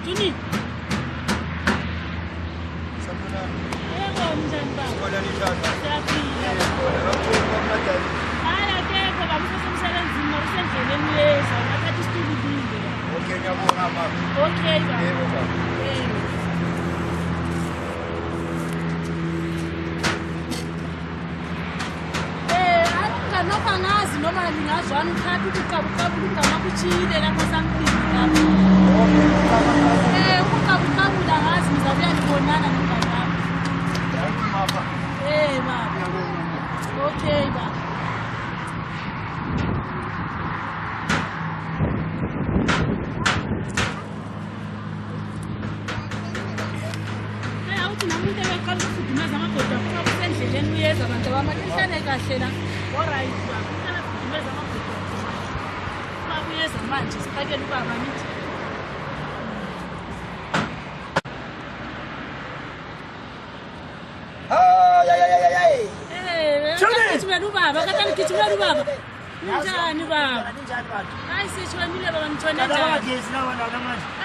Juni. Yebo mnjani baba? Ngibona nishada. Siyaphila. Hayi akekho baba usemsebenzini usendleleni yeza ngakhathi isitulile. Okay ngiyabonga mama. Okay baba. Yebo baba. Noma ngazi noma ngingazwana ukhathi ukuqabuqabu ungama kuchile lapho sangiphi lapho. Ukuqabuqabu la ngazi ngizabuya ngibonana nomngane wami. Mama. Baba. Okay baba. Awuthi namuntu ebeqala ukufudumeza amagoda kuba kusendleleni uyeza abantu abamahlale kahle la. Alright baba. Ukufudumeza amagoda. Kuba uyeza manje siphakele ubaba nithi. Ngithumela ubaba, katani ngithumela ubaba. Njani baba? Hayi sishonile baba ngithone njani?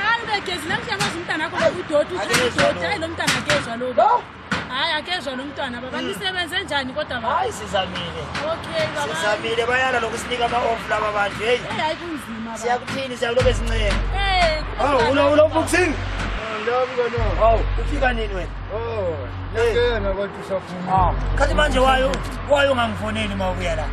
Hayi begezi namhlanje umntana wakho udoti udoti hayi lo mntana akezwa lokho. Hayi akezwa lo mntwana baba nisebenze njani kodwa baba? Hayi sizamile. Okay baba. Sizamile bayala lokusinika ama-off laba bantu hey. Hayi kunzima baba. Siyakuthini siyakulobe esincane. Ulo boxing. Hawu ufika nini wena? Ngiyena kodwa usaphuma. Khathi manje wayo ungangifoneli mawubuya la.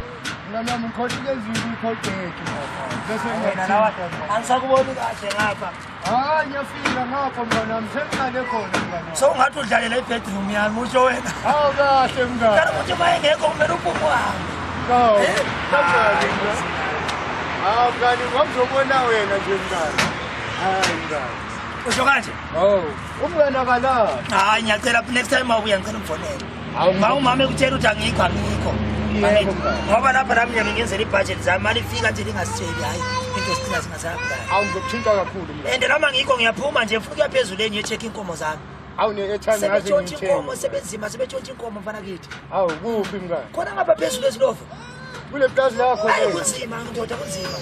Ngana mkhoshike ezini ikhojeki mama. Bese Wena lawa angisakuboni kahle ngapha. Hayi ngiyafika ngapha mngana msengale khona mngana. So ungathi udlalela ibedroom yami usho wena. Hawu kahle mngana. Kana ukuthi mayengekho kumele uphupho wami. Hawu. Hawu mngani ngomzobona wena nje mngana. Hayi mngana. Usho kanje? Umngana kala. Hayi ngiyacela next time mawubuya ngicela umfonele. Umama ekutshela ukuthi angikho. Ngoba lapha nami ngiyenzela ibudget zami mali ifika nje lingasitsheli hayi into sicina singasaphila. Hawu ngizokuthinta kakhulu mngani. And noma ngikho ngiyaphuma nje futhi yaphezulu enye check inkomo zami. Hawu ne-airtime ngazi sebetshontsha inkomo sebenzima sebetshontsha inkomo mfana kithi. Hawu kuphi mngani? Khona ngapha phezulu ezilovo. Kule plaza lakho Hayi le. kunzima ngidoda kunzima.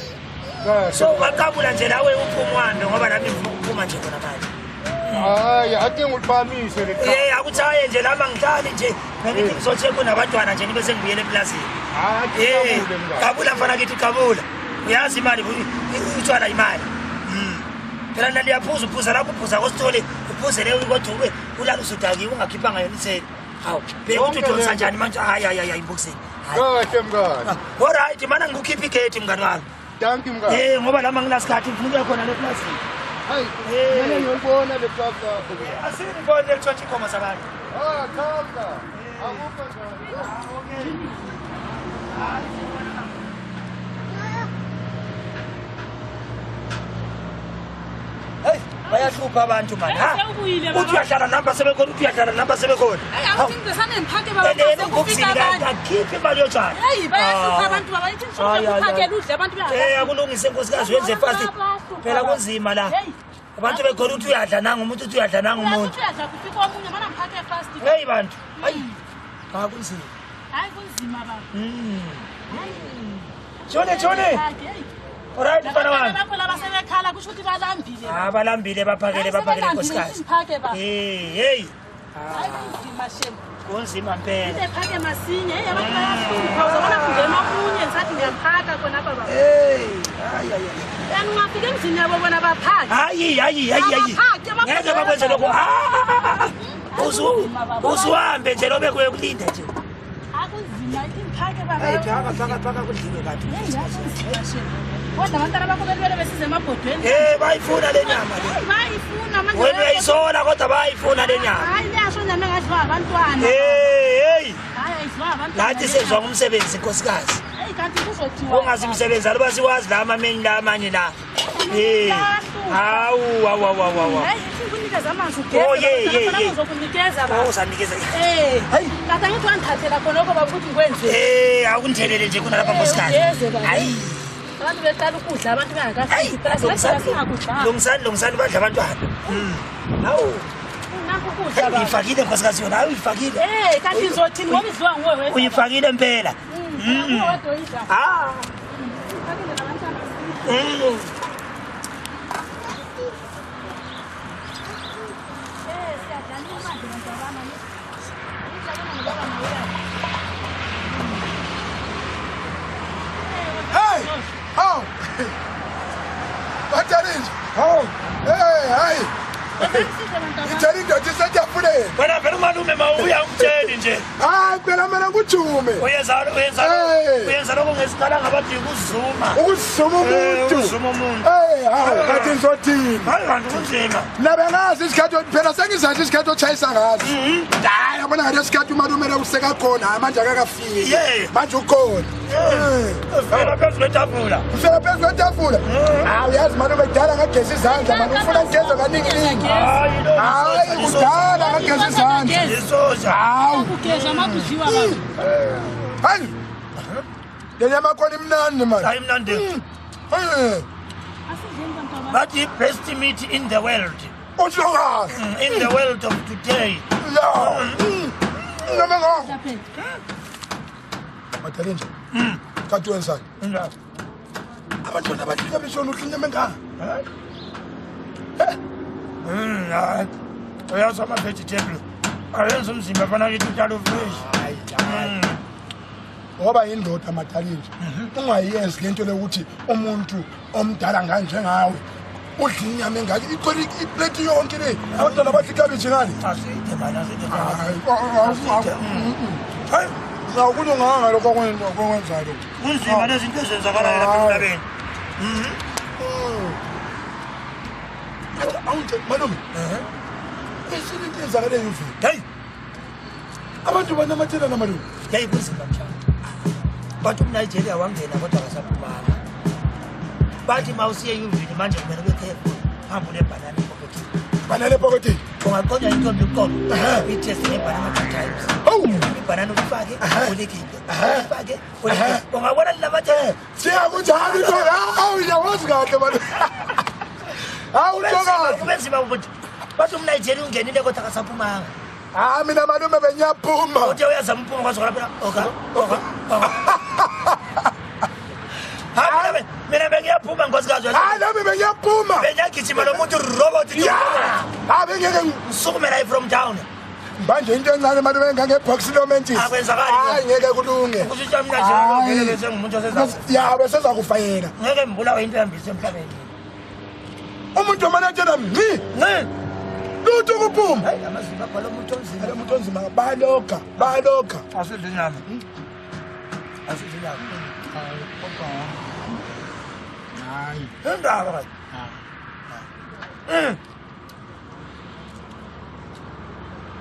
So ungaqabula nje lawe uphumwande ngoba nami ngifuna ukuphuma nje khona manje. Hayi adinga uliphamise le cha. Akuthaye nje lama ngihlali nje ngithi ngizocheck nabantwana nje nibe sengibuyele eplazini. Hayi mngani. Qabula mfana kithi qabula. Uyazi imali utshwala imali. Phela naliyaphuza uphuza lapho uphuza kosithole uphuze leyo kodwa ube ulala usudakiwe ungakhiphanga yona iseni. Hawu bheka ukuthi udonsa njani manje hayi inboxing. Kahle mngani. Alright mana ngikukhipha igate mngani wami. Thank you mngani. Ngoba lama nginasikhathi ngifuna khona le plazini. Hayi mina ngiyibona le plaza lakho. Asingibone lethothi inkomo zabantu. Khamba. Akukho njani. Hey, bayahlupha abantu man. Uthi uyahlala namba sebekhona, uthi uyahlala namba sebekhona. Hayi ngizosane ngiphake baba ukufika abantu. Akhiphe imali yotshana. Hey bayahlupha abantu baba ithi uphakela udle abantu bayadla. Akulungise nkosikazi wenze fast. Phela kunzima la. Abantu bekhona uthi uyadla nanga umuntu uthi uyadla nanga umuntu. Uyadla kufika omunye mana ngiphake fast. Hey bantu. Hayi. Kunzima. Hayi kunzima baba. Jone. Alright mfana wami. Lapho laba sebekhala kusho ukuthi balambile. Balambile baphakele nkosikazi. Hey. Hayi kunzima shem. Kunzima mpela. Ngiphake masinye abantu bayahlupha uzobona kungena omunye ngisathi ngiyaphaka khona apha baba. Hayi. Yani ungafika endlini yabo bona baphake. Hayi. Ngeke bakwenze lokho. Uzuhambe nje lobe kuye kulinda nje. Akunzima iphake baba. Hayi phaka kudliwe kanti. Kodwa abantwana bakho belwele besize emabhodweni. Bayifuna le nyama le. Bayifuna manje. Wena uyayisola kodwa bayifuna le nyama. Hayi yasho nyama engadliwa abantwana. Hey. Hayi ayidliwa abantwana. Lathi sezwa ngumsebenzi nkosikazi. Hey kanti kuzothiwa. Ungazi umsebenzi aloba siwazi la amameni la amanye la. Hawu. Hayi ukunikeza amanzi ugeze. Uzokunikeza baba. Uzanikeza. Hayi. Kade ngithi wangithathela khona lokho baba ukuthi ngikwenze. Akungithelele nje kuna lapha nkosikazi. Hayi. Abantu beqala ukudla abantu bangakafiki phela Lungisani badla abantwana. Hawu. Nakho ukudla baba. Uyifakile nkosikazi yona, hayi uyifakile. Kanti izothini ngoba idliwa nguwe wena. Uyifakile impela. Hey! Oh! Matalinja! Oh! Hey! Ithani ndoda isatafuleni. Wena phela umalume mawuya umtsheli nje. Hayi phela mina ngujume. Uyenza lokho ngesikhala ngabantu ukuzuma. Ukuzuma umuntu. Ukuzuma umuntu. Hayi kanti ngizothini? Hayi kanti kunzima. Nabe ngazi isikhathi phela sengizathi isikhathi otshayisa ngazo. Hayi yabona ngale isikhathi umalume useka khona manje akakafiki. Manje ukhona. Ufela phezulu kwetafula. Ufela phezulu kwetafula. Hayi yazi malume kudala ngageza izandla manje ufuna ngigeze kaningi ningi. Hayi kudala ngageza izandla. Isoja. Hawu. Ukugeza makuziwa baba. Hayi. Lenyama khona imnandi manje. Hayi mnandi. But the best meat in the world. In the world of today. Matalinja. Kathi wenzani? Abantwana bafika beshona ukho inyama engaka. Uyazi ama-vegetable ayenza umzimba fana kithi utshalo fresh. Ngoba yindoda Matalinja. Ungayenzi lento lokuthi umuntu omdala nganjengawe udla inyama engaka iplate yonke le. Abantwana badla ikhabitshi ngani? Aside mana Hayi. Ngawukulunganga lokho okwenzayo. kunzima lezinto ezenzakalayo lapha emhlabeni. Awunje malume. Isinto ezenzakalayo yuvini. Hayi Abantu banamathela namalume. kunzima njalo. Bathi umNigeria wangena kodwa akasaphumanga. Bathi mawusiye yuvini manje kumele bekhepho hamba nebhanana epocket. Banana epocket. Ungaqonda intombi uqobo. Itest nebhanana times. Ibhanana ufake ulikhiphe. Ufake ungabona lamathela. Siyakunjani khona? Awu yawazi kahle malume. Awu tokazi. Kubenzima ukuthi bathi umNigeria ungenile kodwa akasaphumanga. Mina malume benyaphuma. Uthi uyazama uphuma kwazo lapha. Hayi mina bengiyaphuma nkosikazi. Hayi nami benyaphuma. Bengiyagijima lo muntu robot. Bengeke ngisukumela from town. Manje into encane malume ngangebox lomentis. Akwenzakali. Hayi ngeke kulunge. Ukuthi mna nje ngeke bese ngumuntu oseza. Ya bese zakufayela. Ngeke mbulawe into yambise emhlabeni. Umuntu omanatshela mni. Lutho kuphuma. Hayi amazinga kwalo muntu onzima. Lo muntu onzima bayalokha. Asidli nyama. Asidli nyama. Hayi papa. Hayi. Ndaba right.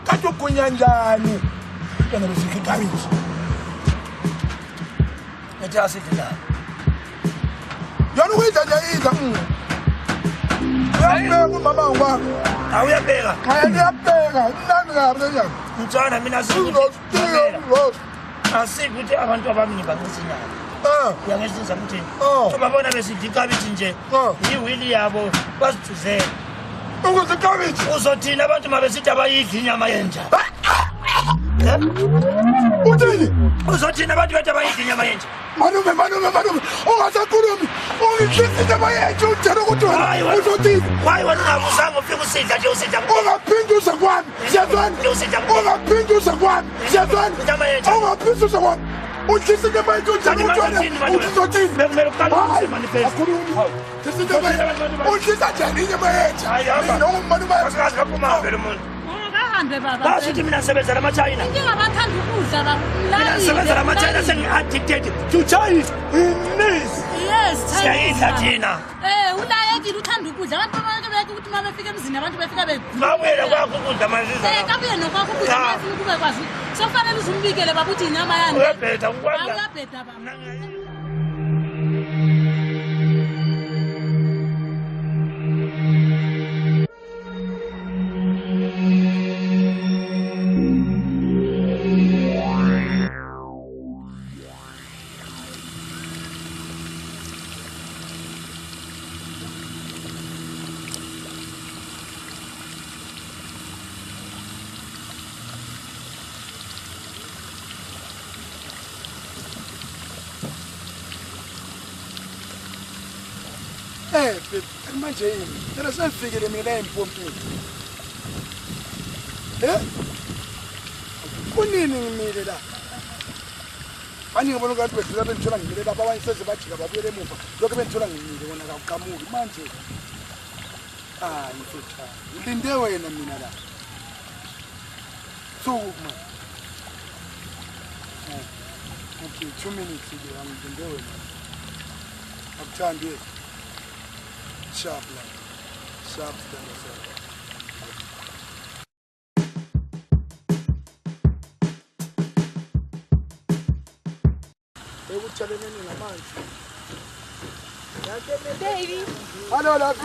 Kathi ugunyanjani? Kana besike kabisi. Ethi asidli nyama. Yona uyidla nje idla. Uyabeka umama ngwa. Awuyabeka. Hayi ngiyabeka. Nami ngabe njani? Mntwana mina asikuthi abantu abami banqisa inyama. Uyangishisa mthini? Ubabona besidla ikhabitshi nje. Yiwili yabo basijuzela. Ukuze ikhabitshi. Uzothina abantu mabesithi abayidla inyama yenja. Uthini? Uzothina abantu bethi abayidla inyama yenja. Malume. Ungasakhulumi. Ungishisa inyama yenja uthela ukuthi wena uzothini? Hayi wena ungabuzanga ufika usidla nje usidla. Ungaphinduza kwami. Siyazwana. Ungaphinduza kwami. Siyazwana. Ungaphinduza kwami. Uthisa inyama yenja uthela ukuthi uzothini? Bekumele uqale manifest. Uthisa njani inyama yenja? Mina malume. Kasikazi kaphuma vele umuntu. Kahambe baba. Basithi mina sebenza lama-China. Ngingabathanda ukudla baba. Mina sebenza lama-China sengi-addicted to Chinese. Yes, siyayidla thina. Ulayekile uthanda ukudla. Abantu bonke bethi ukuthi uma befika emzini abantu befika mabuyela kwakho ukudla manje. Kabuye nokwakho ukudla mase kube kwazi. Sofanele uzumbikele baba uthi inyama yani. Uyabheda ukwenza. Uyabheda baba. Manje yini? Phela sengifikile mina empompini. kunini ngimile la ani ngibona ukuthi bedlula bengithola ngimile lapha abanye sezibajika babuyele emuva lokho bengithola ngimile wona akuqhamuki manje ngifutha ngilinde wena mina la sukuma okay 2 minutes nje ngilinde wena akuthandi sharp la sharp ekutshaleleni ngamanzi Baby. Hello, love.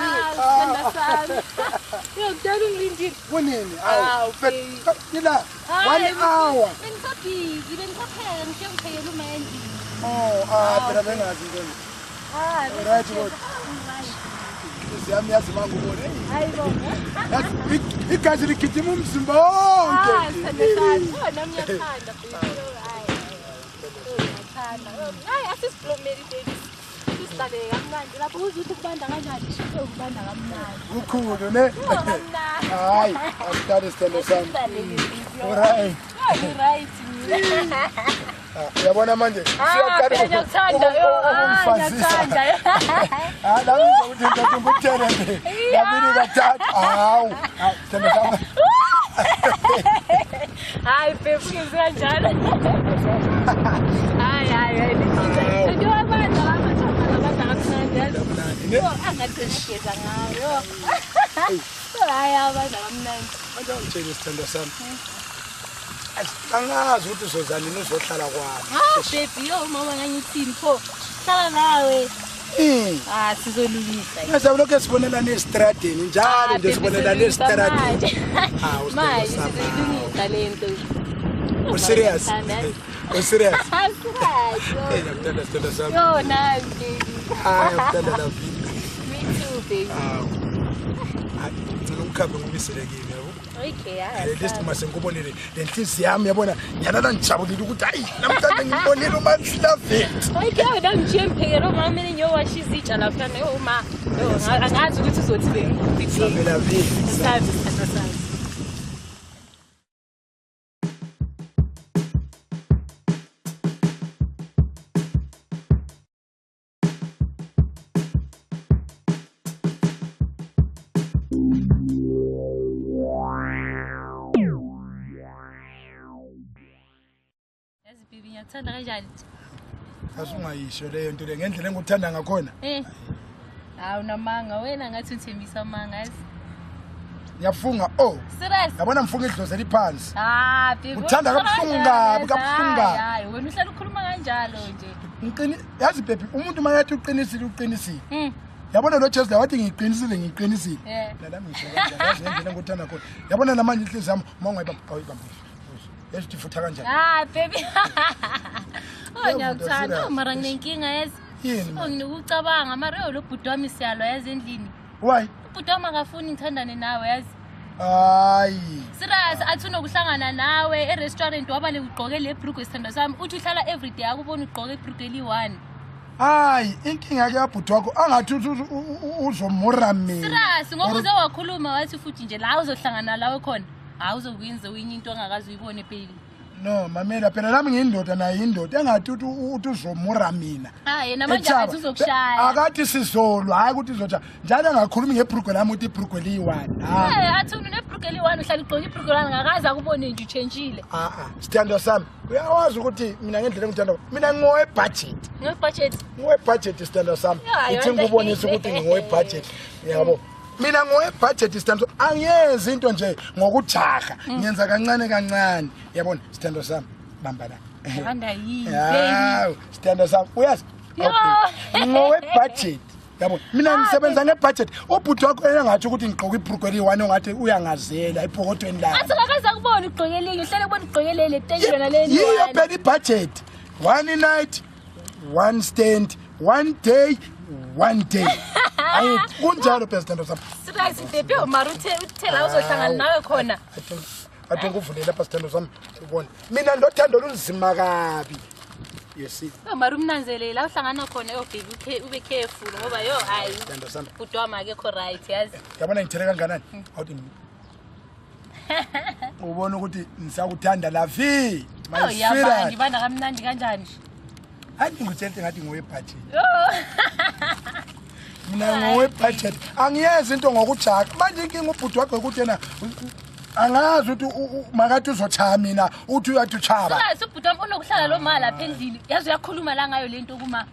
Yo, darling Lindy. Kunini? Okay. Nila, 1 hour. Ben so busy, ben so tired, ngiyongiphelela uMandy. Phela bengazi ngene. Right, good. Siyami yazi mangubone. Hayibo. Igazi ligijima umzimba wonke. Sithanda. Nami ngiyathanda futhi. Hayi, asisiblomeli baby. Sisale kamnandi lapho uzuthi kubanda kanjani shilo kubanda kamnandi. Ukhulu ne? Hayi, asithathe isithando sami. Alright. Right. Uyabona manje siyathanda ngiyathanda la ukuthi ngizokwenza uTerende yabini kathathu sithando sami. Hayi baby ngizenjalo. Hayi ndio abanda angathengisa ngayo. Hayi abanda kamnandi. Manje ngitshela isithando sami. Angazi ukuthi uzozani uzohlala kwami. Baby yo mama nganyithini pho. Hlala nawe. Sizolungisa. Ngiyazama lokho esibonelana estradeni njalo nje sibonelana estradeni. Manje sizolungisa lento. Serious? Serious? Hey, ngiyakutanda isithando sami. Yo nazi. Ngiyakutanda la. Me too baby. Ngicela ukukhambe ngobiselekile yabo. Okay, least mase ngikubonele lenhliziyo yami yabona yalala ngijabulile ukuthi hayi namhlanje ngibonile uManhlavet. Okay, ngijiye mphekelo mama mina ngiyowasha izitsha lapha no ma. Angazi ukuthi uzothi bengiphi. Samela vini. Sazi. Ngiyakthanda kanjani? Asungayisho leyo nto le ngendlela engikuthanda ngakhona. Hawu namanga wena ngathi uthembisa amanga yazi. Ngiyafunga Serious? Yabona mfunga idlozi eliphansi. Baby. Uthanda kabuhlungu kabuhlungu. Hayi wena uhlala ukhuluma kanjalo nje. Ngiqini yazi baby umuntu mayathi uqinisile. Yabona lo Jezla wathi ngiqinisile. Nalami ngisho kanjalo yazi ngendlela engikuthanda khona. Yabona namanje inhliziyo yami mawungayibamba. Yesifutha kanjani? Baby. Ngiyakuthanda mara nginenkinga yazi. Yini? Nginokucabanga mara lo bhuti wami siyalwa yazi endlini. Why? Ubhuti wami akafuni ngithandane nawe yazi. Hayi. Serious athi unokuhlangana nawe e-restaurant wabale ugqoke le bhrugu isithando sami uthi uhlala everyday akubona ugqoke ibhrugu eli1. Hayi inkinga ke yabhuti wakho angathi uzomura mina. Serious ngoba uze wakhuluma wathi futhi nje la uzohlangana lawe khona. Awuzokwenza uyinye into ongakazi uyibone phela. No mamela phela nami ngiyindoda naye indoda engathi uthi uzomura mina. Yena manje akathi uzokushaya. Akathi sizolwa hayi ukuthi izoja njalo engakhulumi ngebhrugu lami uthi ibhrugu eli1. Athi unebhrugu eli1 uhlala ugqoka ibhrugu lami ngakazi akubone nje uchangeile. Sithando sami uyawazi ukuthi mina ngendlela engithanda mina ngowe budget. Ngowe budget sithando sami. Ithi ngikubonisa ukuthi ngowe budget yabo. Mina ngowe budget sithando angiyenzi into nje ngokujaha ngiyenza kancane yabona sithando sami bamba la handa yini baby sithando sami uyazi ngowe budget yabona mina ngisebenza ngebudget ubhuti wakho engathi ukuthi ngigqoka ibhrugu eli1 ongathi uyangazela ipokotweni la athi akaza kubona ugqokelile uhlele kubona ugqokelele tension leni yiyo phela ibudget 1 night 1 stand 1 day 1 day ayi kunjalo phela sithando sami. Serious baby mara uthela uzohlangana nawe khona. Ade nguvule lapha sithando sami ubone. Mina ndothando lunzima kabi. Yes. Mara umnanzelela uhlangana khona yo baby ube careful ngoba yo hayi sithando sami. Udwa make kho right yazi. Yabona ngithele kanganani? Awuthi ubona ukuthi nisakuthanda la vi my sweetheart ngibana kamnandi kanjani hayi ngitshela ngathi ngowe budget mina ngowe budget angiyezi into ngokujaka manje inkinga ubhuti wakhe ukuthi yena angazi ukuthi makathi uzochaya mina uthi uyathuchaba sikazi ubhuti wami unokuhlala lo mali lapha endlini yazi uyakhuluma la ngayo lento kuma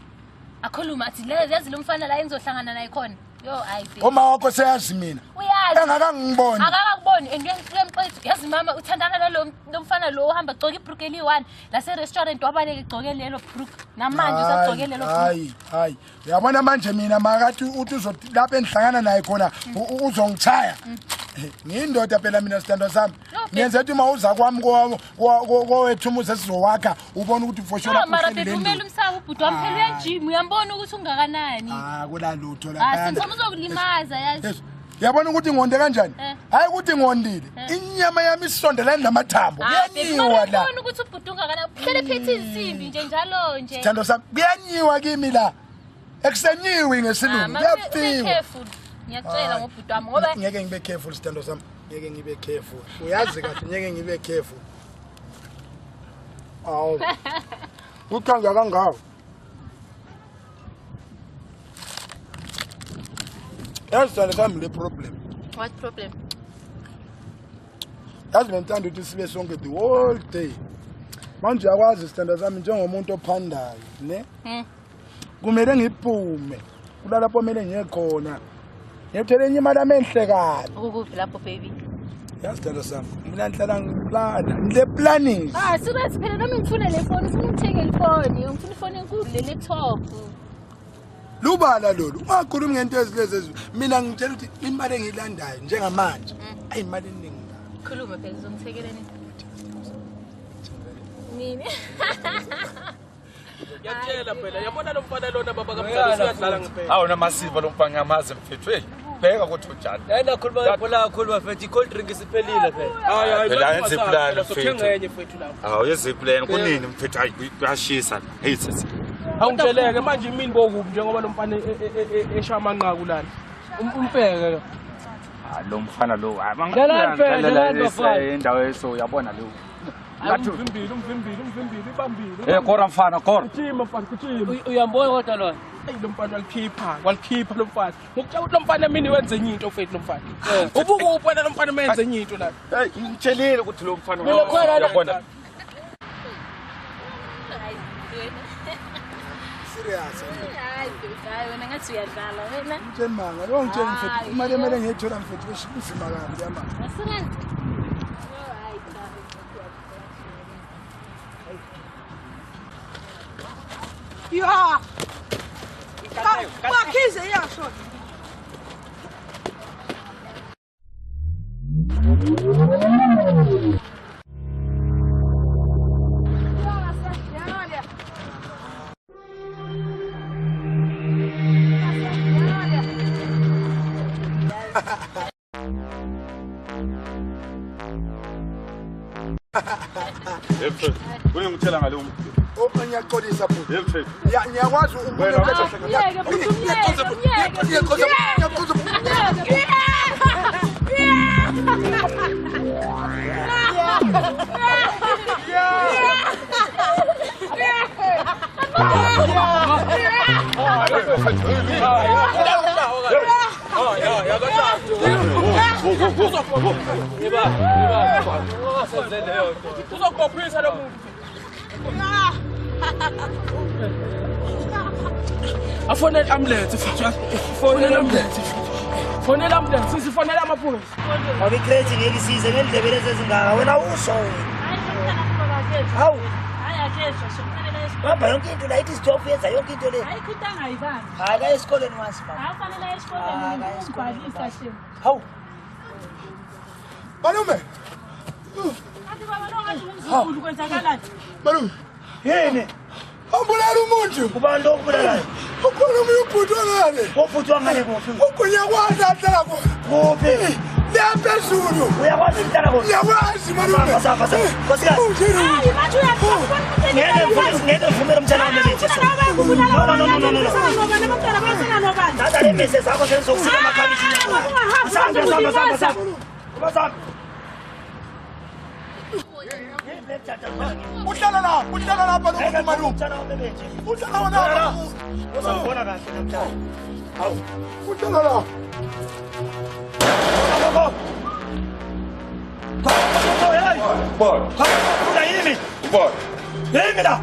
akhuluma athi lezi yazi lo mfana la enzohlangana naye khona yo ayibe oma wakho seyazi mina uyazi engakangiboni akakuboni ngiyemqethu yazi mama uthandana nalo mfana lo uhamba gcoka ibrook eli1 la se restaurant wabaleke gcoke lelo brook namanje usagcoke lelo brook hayi uyabona manje mina makathi uthi uzothi lapha enhlangana naye khona uzongichaya ngiyindoda phela mina sithando sami ngiyenza ukuthi uma uza kwami kowethu umuze sizowakha ubona ukuthi foshona mara bevumela umsaba ubhuti wami phela uyajima uyambona ukuthi ungakanani kulalutho lapha sinifuna uzokulimaza yazi yabona ukuthi ngonde kanjani hayi ukuthi ngondile inyama yami isondelane namathambo kuyanyiwa la ubona ukuthi ubhuti ungakanani uhlele phethe izinsimbi nje njalo nje sithando sami kuyanyiwa kimi la ekusenyiwi ngesilungu kuyafiwa ngiyacela ngobhuti wami ngoba ngeke ngibe careful sithando sami ngeke ngibe careful uyazi kahle ngeke ngibe careful awu uthanda kangawo yazi sithando sami le problem what problem yazi bengithanda ukuthi sibe sonke the whole day manje yakwazi sithando sami njengomuntu ophandayo ne kumele ngiphume kulalapho kumele ngiyekhona ngiyethele imali amenhle kabi ukuphi lapho baby yasithando sami mina ngihlala ngiplana ngile planning serious phela nami ngifuna le phone ufuna ukuthenga le phone ngifuna ifone enkulu le laptop lubala lolu ungakhulumi ngento ezilezi mina ngitshela ukuthi imali engilandayo njengamanje ayimali eningi khuluma phela uzongithengeleni nini yatshela phela yabona lo mfana lona baba kamhlaba uyadlala ngempela awuna masiva lo mfana ngamaze mfethu hey bheka ukuthi ujani yena khuluma phela khuluma mfethu i-cold drink isiphelile phela phela yenze plan mfethu enye mfethu lapha awu yenze plan kunini mfethu hayi kuyashisa hey sisi awungitsheleke manje imini bokubi njengoba lo mfana eshaya amanqaku lana umfeke lo mfana lo amangela indawo eso uyabona lo umvimbili ibambile kora mfana kora kuthima mfana kuthima uyambona kodwa lona lo mfana walikhipha lo mfana ngokutshela ukuthi lo mfana mina wenze enye into mfethu lo mfana ubukuphi lo mfana menze enye into la hey ngitshelile ukuthi lo mfana uyabona serious hayi wena ngathi uyadlala wena mthemanga lo ngitshela mfethu imali emele ngiyithola mfethu beshinzima kabi yama serious Ja. Kieze, ja, schon. Kuni ngitshela ngalo muntu ngiyaxolisa futhi mfethu ngiyakwazi uzokubophisa lo muntu afonela ambulance futhi fonela ambulance sifonela amaphoyisa ngoba icrazy ngeke isize ngendlebe lezi ezingaka wena usho hawu baba yonke into la ithi stop yenza yonke into le hayi khutha ngayibani aka esikoleni once baba afanele esikoleni ngibhalisa hle hawu malume athi baba lo ngathi umzukulu kwenzakalani malume yini ambulala umuntu kubantu okubulalayo ukhona umuntu ubhuti ngale ubhuti wangale kuphi ukunyakwazi ahlala kuphi phezulu uyakwazi ukuhlala kuphi ngiyakwazi malume safa nkosikazi hayi bathi uyakubona ngeke ngivumele umtshana wami lethi no tata le message zakho sengizokusika amakhabisi samba uhlala lapha nokumalume uhlala wona uzobona kahle namhlanje hawu uhlala la Boy. Uda yini? Boy. Yini la?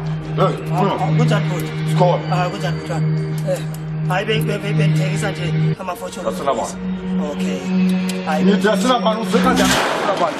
Kunjani futhi? Skol. Kunjani kunjani? Hayi bengithekisa nje ama-fortune. Asalama. Okay. Hayi Nithi asinabani ufika njani? Asinabani.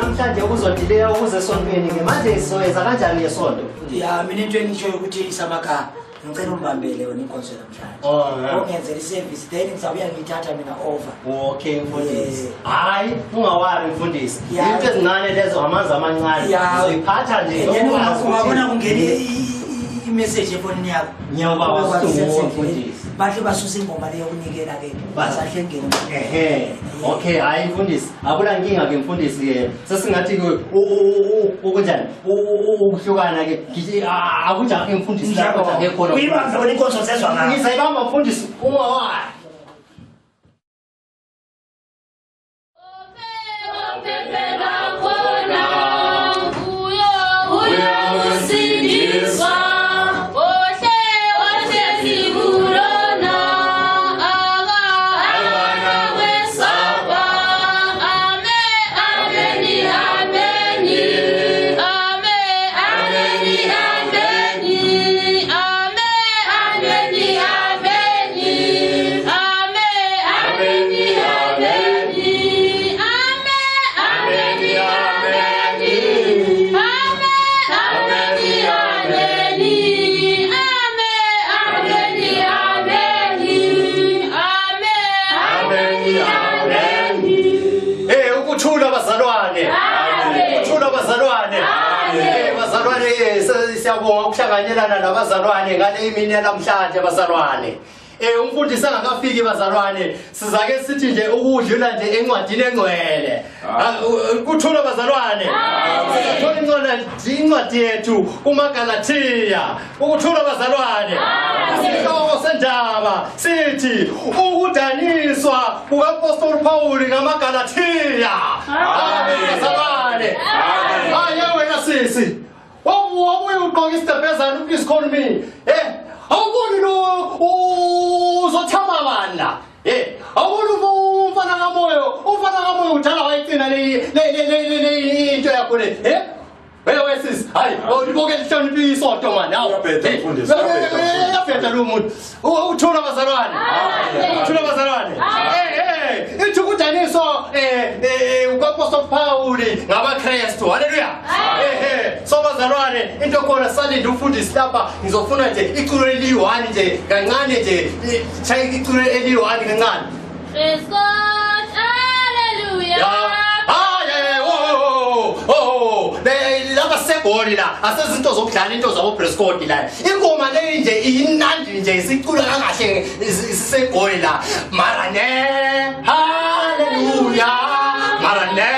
namhlanje ukuzodileya ukuze esontweni ke manje sizoyenza kanjani ngesonto? Ya mina into engishoyo ukuthi isamakhaya ngicela umbambele wena inkonzo namhlanje. Ongenzela iservice then ngizawuya ngithatha mina over. Okay mfundisi. Hayi ungawari mfundisi. Into ezincane lezo amanzi amancane. Uziphatha nje ungabona kungene imessage efonini yakho. Ngiyakuba wasithuko mfundisi. Bahle basusa ingoma leyo kunikela ke basahle ngene. Okay hayi mfundisi akula nkinga ke mfundisi ke sesingathi ke ukunjani ukuhlukana ke ngithi akunjani mfundisi lapho ke khona uyibamba wena inkonzo sezwa ngayo ngizayibamba mfundisi ungawari siyabonga ukuhlanganyelana nabazalwane ngale imini namhlanje bazalwane. Umfundisi angakafiki bazalwane sizake sithi nje ukudlula nje encwadini engcwele. Kuthula bazalwane. Sizathola incwadi yethu kumaGalathiya. Ukuthula bazalwane. Isihloko sendaba sithi ukudaniswa kukaPostoli Paul ngamaGalathiya. Bazalwane. Hayi wena sisi. Wabuye ugqoka isitebhezana please call me. Awuboni lo uzothama bana. Awuboni umfana kamoyo uthala wayicina le into yakho le. Wewe sis, hayi, uliboke lihlonipha isonto man. Hawu. Yaphetha lo muntu. Uthula bazalwane. Uthula bazalwane. Ithi ukudaniswa ukaPostoli Paul ngamaKristu. Haleluya. So bazalwane into khona salinde ufundisi lapha ngizofuna nje iculo eli1 nje kancane nje chayi iculo eli1 kancane. Praise God. Hallelujah. Laba segoli la asezinto zokudlala into zabo Prescott la ingoma le nje inandi nje isicula kangahle isegoli la marane haleluya marane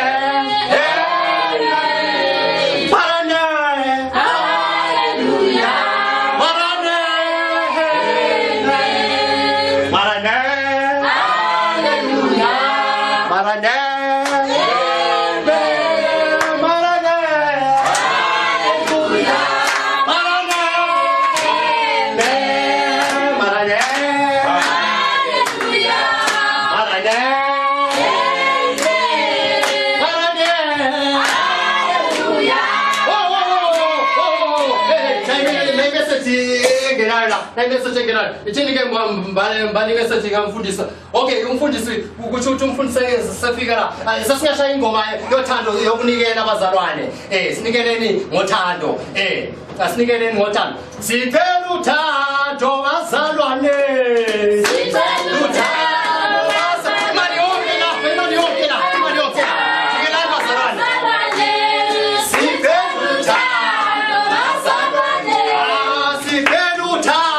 mbali message ngamfundisa. Okay, umfundisi ukuthi umfundisi sefika la. Sasingashaya ingoma yothando yokunikela abazalwane. Sinikeleni ngothando. Asinikeleni ngothando. Siphela uthando bazalwane. Siphela uthando bazalwane. Imali yonke la, imali yonke la. Sikela abazalwane. Siphela uthando bazalwane. Siphela uthando.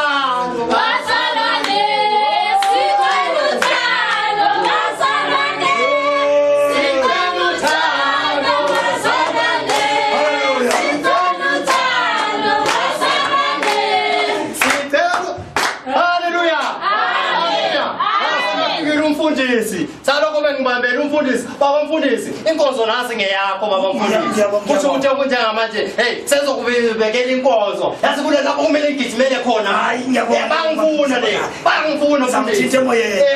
Mfundisi, saloko bengibambela umfundisi. Baba mfundisi, inkonzo nasi ngeyakho baba mfundisi. Kusho ukuthi okunjenga manje, hey, sezokubekela inkonzo. Yazi kule lapho kumele ngigijimele khona. Hayi ngiyabona. Bangifuna le. Bangifuna mfundisi.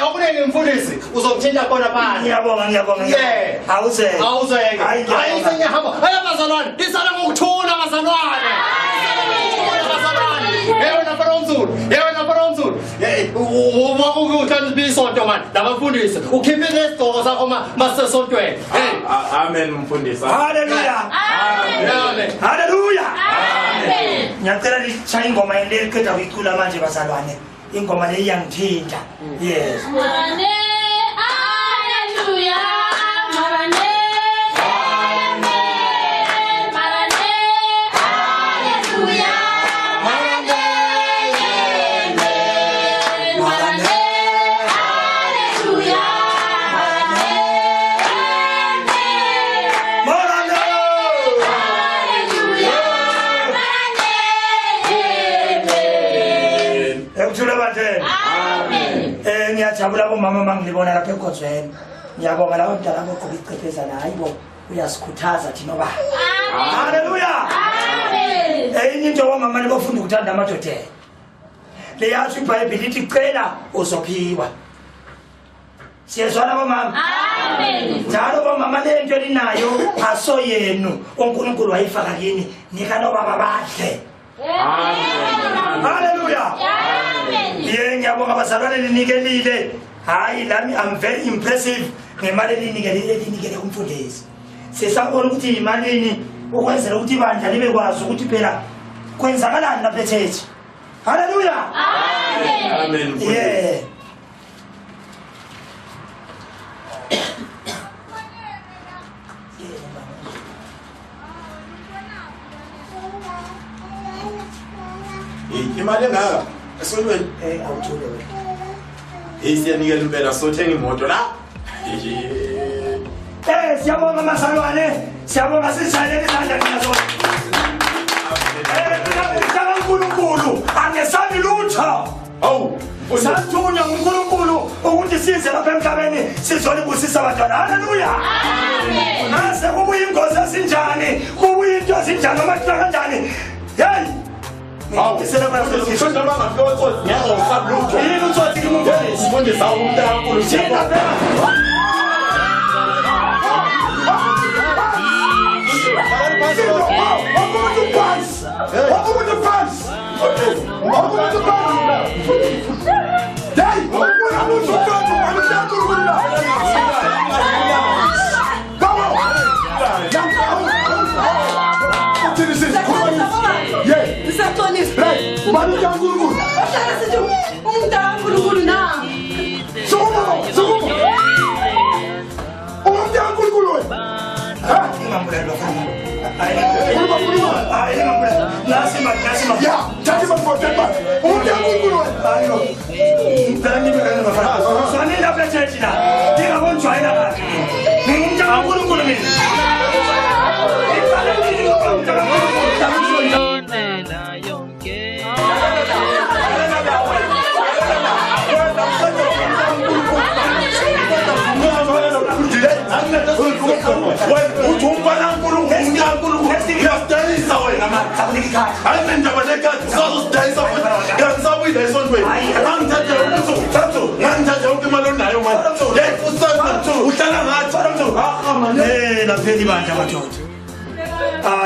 Okunenge mfundisi, uzongithinta khona phansi. Ngiyabonga. Awuzeke. Hayi sengiyahamba. Hayi bazalwane, isala ngokuthula bazalwane. Yena Baronzulu. Uthanda bisonto man. Labafundisi, ukhiphile isigqoko sakho masesontweni. Hey, amen mfundisi. Hallelujah. Amen. Hallelujah. Amen. Ngiyacela lichaye ingoma le eqeda ukuyicula manje bazalwane. Ingoma le iyangithinta. Yes. Hallelujah. Ngiyajabula bomama mangilibona lapha ekhosweni. Ngiyabonga lawo mdala bogqoka iqhepezana hayibo uyasikhuthaza thina ba. Hallelujah. Amen. Eyinye into bomama libafunda ukuthanda amadoda. Leyathi iBhayibheli lithi cela uzophiwa. Siyezwana bomama. Amen. Njalo bomama le nto linayo aso yenu uNkulunkulu wayifaka kini nika no baba badle. Amen. Hallelujah. Amen. Ngiyabonga bazalwane linikelile. Hayi lami I'm very impressive. Ngemali linikelile kumfundisi. Sesabona ukuthi imalini ukwenzela ukuthi ibandla libe kwazi ukuthi phela kwenzakalani lapha eThethi. Hallelujah. Amen. Amen. Yeah. Imali engaka esolweni awuthule wena. Siyanikela impela sothenga imoto la. Siyabonga masalwane. Siyabonga sisayele izandla nazo. Mina uNkulunkulu angesabi lutho. Awu, usathunya uNkulunkulu ukuthi size lapha emhlabeni sizolibusisa abantwana. Hallelujah. Amen. Nase kubuye ingozi esinjani, kubuye into esinjani noma kanjani. Hey. Awu, sisela bangafika nyawo sabulutho. Yini uthothi kumfundisi? Umfundisi awumntana kakhulu. Sina phela.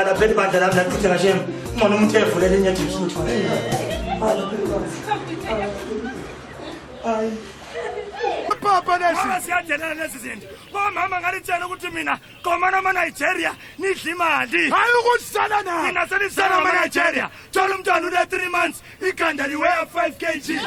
Lapeli bandla lami laqithe kashem ngona umthefu lelinye eJesuthi. Papa nesi siyadlela lezi zinto. Bomama ngalitshela ukuthi mina komana Nigeria nidla imali. Hayi ukusala na. Mina selisana Nigeria. Thola umntwana une 3 months ikhanda liweya 5 kg.